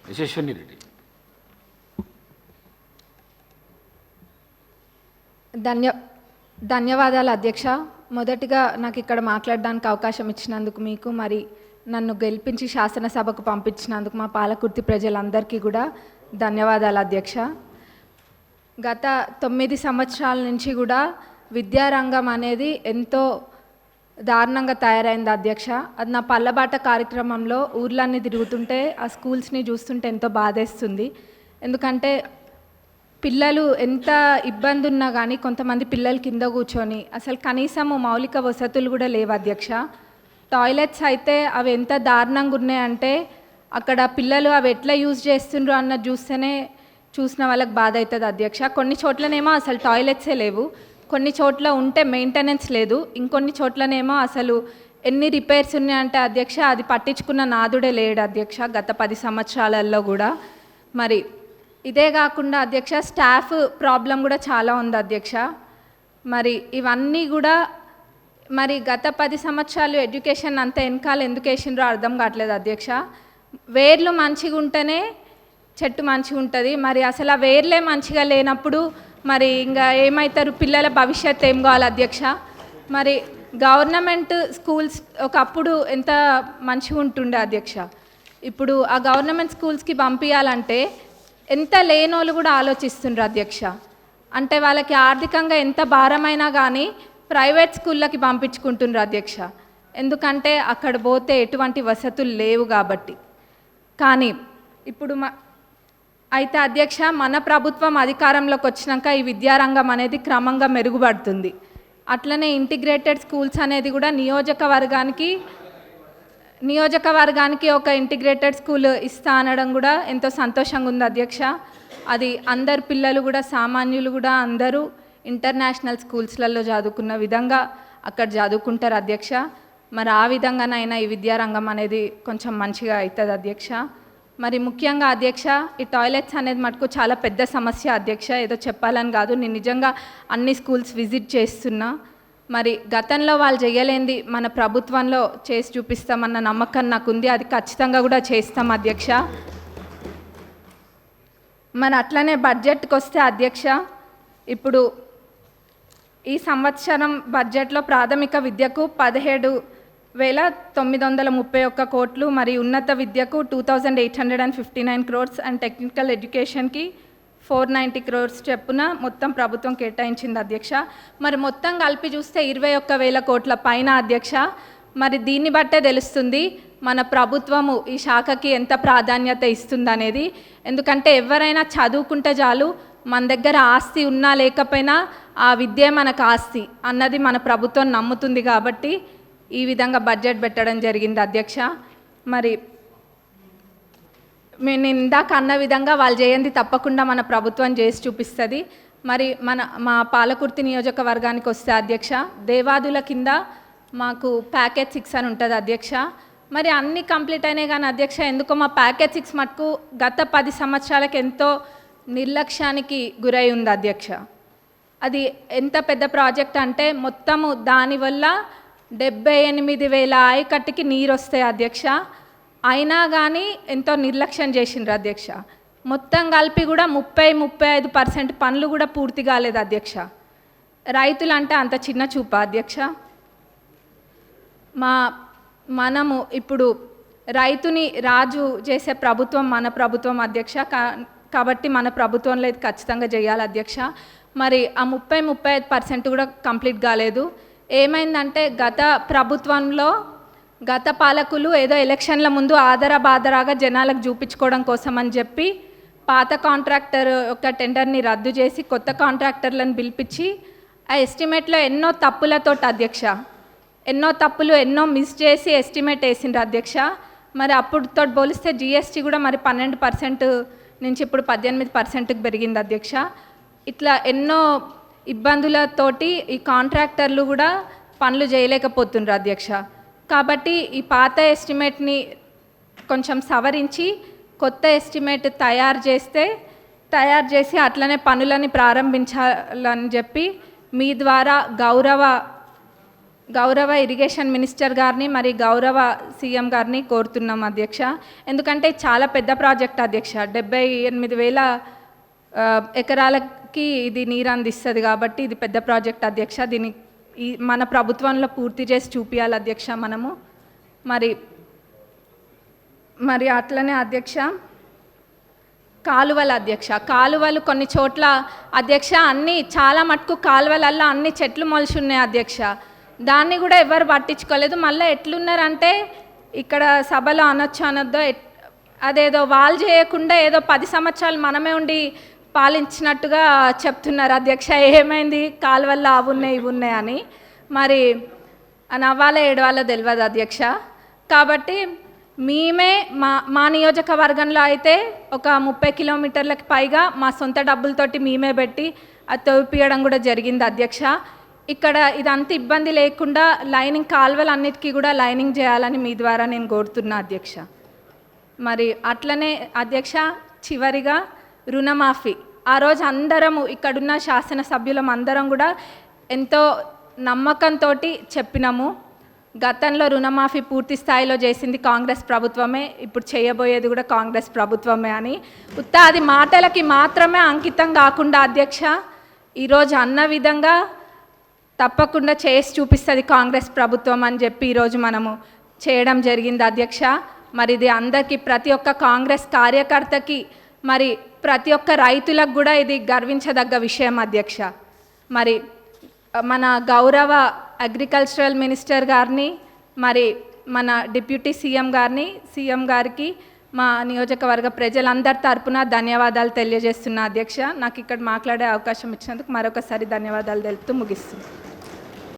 యశస్విని రెడ్డి. ధన్యవాదాలు అధ్యక్ష. మొదటిగా నాకు ఇక్కడ మాట్లాడడానికి అవకాశం ఇచ్చినందుకు మీకు, మరి నన్ను గెలిపించి శాసనసభకు పంపించినందుకు మా పాలకుర్తి ప్రజలందరికీ కూడా ధన్యవాదాలు అధ్యక్ష. గత 9 సంవత్సరాల నుంచి కూడా విద్యారంగం అనేది ఎంతో దారుణంగా తయారైంది అధ్యక్ష. అది నా పల్లబాట కార్యక్రమంలో ఊర్లన్నీ తిరుగుతుంటే ఆ స్కూల్స్ని చూస్తుంటే ఎంతో బాధేస్తుంది. ఎందుకంటే పిల్లలు ఎంత ఇబ్బంది ఉన్నా కానీ కొంతమంది పిల్లలు కింద కూర్చొని అసలు కనీసము మౌలిక వసతులు కూడా లేవు అధ్యక్ష. టాయిలెట్స్ అయితే అవి ఎంత దారుణంగా ఉన్నాయంటే అక్కడ పిల్లలు అవి ఎట్లా యూజ్ చేస్తుండ్రు అన్నది చూస్తేనే చూసిన వాళ్ళకి బాధ అవుతుంది అధ్యక్ష. కొన్ని చోట్లనేమో అసలు టాయిలెట్సే లేవు, కొన్ని చోట్ల ఉంటే మెయింటెనెన్స్ లేదు, ఇంకొన్ని చోట్లనేమో అసలు ఎన్ని రిపేర్స్ ఉన్నాయంటే అధ్యక్ష అది పట్టించుకున్న నాదుడే లేడు అధ్యక్ష గత 10 సంవత్సరాలలో కూడా. మరి ఇదే కాకుండా అధ్యక్ష స్టాఫ్ ప్రాబ్లం కూడా చాలా ఉంది అధ్యక్ష. మరి ఇవన్నీ కూడా మరి గత 10 సంవత్సరాలు ఎడ్యుకేషన్ అంత వెనకాల ఎందుకు వేసిండ్రో అర్థం కావట్లేదు అధ్యక్ష. వేర్లు మంచిగా ఉంటేనే చెట్టు మంచిగా ఉంటుంది. మరి అసలు ఆ వేర్లే మంచిగా లేనప్పుడు మరి ఇంకా ఏమవుతారు, పిల్లల భవిష్యత్తు ఏం కావాలి అధ్యక్ష. మరి గవర్నమెంట్ స్కూల్స్ ఒకప్పుడు ఎంత మంచిగా ఉంటుండే అధ్యక్ష. ఇప్పుడు ఆ గవర్నమెంట్ స్కూల్స్కి పంపించాలంటే ఎంత లేనోళ్ళు కూడా ఆలోచిస్తుండ్రు అధ్యక్ష. అంటే వాళ్ళకి ఆర్థికంగా ఎంత భారమైనా కానీ ప్రైవేట్ స్కూళ్ళకి పంపించుకుంటుండ్రు అధ్యక్ష. ఎందుకంటే అక్కడ పోతే ఎటువంటి వసతులు లేవు కాబట్టి. కానీ ఇప్పుడు అయితే అధ్యక్ష మన ప్రభుత్వం అధికారంలోకి వచ్చినాక ఈ విద్యారంగం అనేది క్రమంగా మెరుగుపడుతుంది. అట్లనే ఇంటిగ్రేటెడ్ స్కూల్స్ అనేది కూడా నియోజకవర్గానికి ఒక ఇంటిగ్రేటెడ్ స్కూల్ ఇస్తా అనడం కూడా ఎంతో సంతోషంగా ఉంది అధ్యక్ష. అది అందరు పిల్లలు కూడా సామాన్యులు కూడా అందరూ ఇంటర్నేషనల్ స్కూల్స్లలో చదువుకున్న విధంగా అక్కడ చదువుకుంటారు అధ్యక్ష. మరి ఆ విధంగానైనా ఈ విద్యారంగం అనేది కొంచెం మంచిగా అవుతుంది అధ్యక్ష. మరి ముఖ్యంగా అధ్యక్ష ఈ టాయిలెట్స్ అనేది మటుకు చాలా పెద్ద సమస్య అధ్యక్ష. ఏదో చెప్పాలని కాదు, నేను నిజంగా అన్ని స్కూల్స్ విజిట్ చేస్తున్నా. మరి గతంలో వాళ్ళు చేయలేంది మన ప్రభుత్వంలో చేసి చూపిస్తామన్న నమ్మకం నాకు ఉంది. అది ఖచ్చితంగా కూడా చేస్తాం అధ్యక్ష. మరి అట్లనే బడ్జెట్కి వస్తే అధ్యక్ష, ఇప్పుడు ఈ సంవత్సరం బడ్జెట్లో ప్రాథమిక విద్యకు 17,931 కోట్లు, మరి ఉన్నత విద్యకు 2,859 crores అండ్ టెక్నికల్ ఎడ్యుకేషన్కి 490 crores చెప్పున మొత్తం ప్రభుత్వం కేటాయించింది అధ్యక్ష. మరి మొత్తం కలిపి చూస్తే 21,000 కోట్ల పైన అధ్యక్ష. మరి దీన్ని బట్టే తెలుస్తుంది మన ప్రభుత్వము ఈ శాఖకి ఎంత ప్రాధాన్యత ఇస్తుందనేది. ఎందుకంటే ఎవరైనా చదువుకుంటే చాలు, మన దగ్గర ఆస్తి ఉన్నా లేకపోయినా ఆ విద్య మనకు ఆస్తి అన్నది మన ప్రభుత్వం నమ్ముతుంది కాబట్టి ఈ విధంగా బడ్జెట్ పెట్టడం జరిగింది అధ్యక్ష. మరి నేను ఇందాక అన్న విధంగా వాళ్ళు చేయండి తప్పకుండా మన ప్రభుత్వం చేసి చూపిస్తుంది. మరి మా పాలకుర్తి నియోజకవర్గానికి వస్తే అధ్యక్ష, దేవాదుల కింద మాకు ప్యాకేజ్ 6 అని ఉంటుంది అధ్యక్ష. మరి అన్నీ కంప్లీట్ అయినాయి కానీ అధ్యక్ష ఎందుకో మా ప్యాకేజ్ 6 మటుకు గత 10 సంవత్సరాలకు ఎంతో నిర్లక్ష్యానికి గురై ఉంది అధ్యక్ష. అది ఎంత పెద్ద ప్రాజెక్ట్ అంటే మొత్తము దానివల్ల 78,000 ఆయకట్టుకి నీరు వస్తాయి అధ్యక్ష. అయినా కానీ ఎంతో నిర్లక్ష్యం చేసిండ్రు అధ్యక్ష. మొత్తం కలిపి కూడా 30-35% పనులు కూడా పూర్తి కాలేదు అధ్యక్ష. రైతులు అంటే అంత చిన్న చూప అధ్యక్ష. మనము ఇప్పుడు రైతుని రాజు చేసే ప్రభుత్వం మన ప్రభుత్వం అధ్యక్ష. కాబట్టి మన ప్రభుత్వంలో ఇది ఖచ్చితంగా చేయాలి అధ్యక్ష. మరి ఆ 30-35% కూడా కంప్లీట్ కాలేదు. ఏమైందంటే గత ప్రభుత్వంలో గత పాలకులు ఏదో ఎలక్షన్ల ముందు ఆదరాబాదరాగా జనాలకు చూపించుకోవడం కోసం అని చెప్పి పాత కాంట్రాక్టర్ యొక్క టెండర్ని రద్దు చేసి కొత్త కాంట్రాక్టర్లను పిలిపించి ఆ ఎస్టిమేట్లో ఎన్నో తప్పులతోటి అధ్యక్ష, ఎన్నో మిస్ చేసి ఎస్టిమేట్ వేసిండ్రు అధ్యక్ష. మరి అప్పుడుతో పోలిస్తే జిఎస్టీ కూడా మరి 12% నుంచి ఇప్పుడు 18%కి పెరిగింది అధ్యక్ష. ఇట్లా ఎన్నో ఇబ్బందులతోటి ఈ కాంట్రాక్టర్లు కూడా పనులు చేయలేకపోతుండ్రు అధ్యక్ష. కాబట్టి ఈ పాత ఎస్టిమేట్ని కొంచెం సవరించి కొత్త ఎస్టిమేట్ తయారు చేసి అట్లనే పనులని ప్రారంభించాలని చెప్పి మీ ద్వారా గౌరవ గౌరవ ఇరిగేషన్ మినిస్టర్ గారిని మరి గౌరవ సీఎం గారిని కోరుతున్నాం అధ్యక్ష. ఎందుకంటే చాలా పెద్ద ప్రాజెక్ట్ అధ్యక్ష, 78,000 ఎకరాలకి ఇది నీరు అందిస్తుంది కాబట్టి ఇది పెద్ద ప్రాజెక్ట్ అధ్యక్ష. దీన్ని మన ప్రభుత్వంలో పూర్తి చేసి చూపించాలి అధ్యక్ష మనము. మరి అట్లనే అధ్యక్ష కాలువలు అధ్యక్ష, కాలువలు కొన్ని చోట్ల అధ్యక్ష అన్నీ చాలా మటుకు కాలువలల్లో అన్ని చెట్లు మొలిచి ఉన్నాయి అధ్యక్ష. దాన్ని కూడా ఎవరు పట్టించుకోలేదు. మళ్ళీ ఎట్లున్నారంటే ఇక్కడ సభలో అనొచ్చు అనొద్దో అదేదో వాళ్ళు చేయకుండా ఏదో 10 సంవత్సరాలు మనమే ఉండి పాలించినట్టుగా చెప్తున్నారు అధ్యక్ష. ఏమైంది కాలువల్లో అవి ఉన్నాయి ఇవి ఉన్నాయి అని. మరి నవ్వాలో ఏడవాలో తెలియదు అధ్యక్ష. కాబట్టి మేమే మా నియోజకవర్గంలో అయితే ఒక 30 కిలోమీటర్లకు పైగా మా సొంత డబ్బులతోటి మేమే పెట్టి అది తవ్విపియడం కూడా జరిగింది అధ్యక్ష. ఇక్కడ ఇదంతా ఇబ్బంది లేకుండా లైనింగ్ కాలువలు అన్నిటికీ కూడా లైనింగ్ చేయాలని మీ ద్వారా నేను కోరుతున్నా అధ్యక్ష. మరి అట్లనే అధ్యక్ష చివరిగా రుణమాఫీ, ఆ రోజు అందరము ఇక్కడున్న శాసనసభ్యులం అందరం కూడా ఎంతో నమ్మకంతో చెప్పినాము. గతంలో రుణమాఫీ పూర్తి స్థాయిలో చేసింది కాంగ్రెస్ ప్రభుత్వమే, ఇప్పుడు చేయబోయేది కూడా కాంగ్రెస్ ప్రభుత్వమే అని. అది మాటలకి మాత్రమే అంకితం కాకుండా అధ్యక్ష ఈరోజు అన్న విధంగా తప్పకుండా చేసి చూపిస్తుంది కాంగ్రెస్ ప్రభుత్వం అని చెప్పి ఈరోజు మనము చేయడం జరిగింది అధ్యక్ష. మరి ఇది అందరికీ ప్రతి ఒక్క కాంగ్రెస్ కార్యకర్తకి మరి ప్రతి ఒక్క రైతులకు కూడా ఇది గర్వించదగ్గ విషయం అధ్యక్ష. మరి మన గౌరవ అగ్రికల్చరల్ మినిస్టర్ గారిని మరి మన డిప్యూటీ సీఎం గారికి మా నియోజకవర్గ ప్రజలందరి తరపున ధన్యవాదాలు తెలియజేస్తున్నా అధ్యక్ష. నాకు ఇక్కడ మాట్లాడే అవకాశం ఇచ్చినందుకు మరొకసారి ధన్యవాదాలు తెలుపుతూ ముగిస్తున్నాను.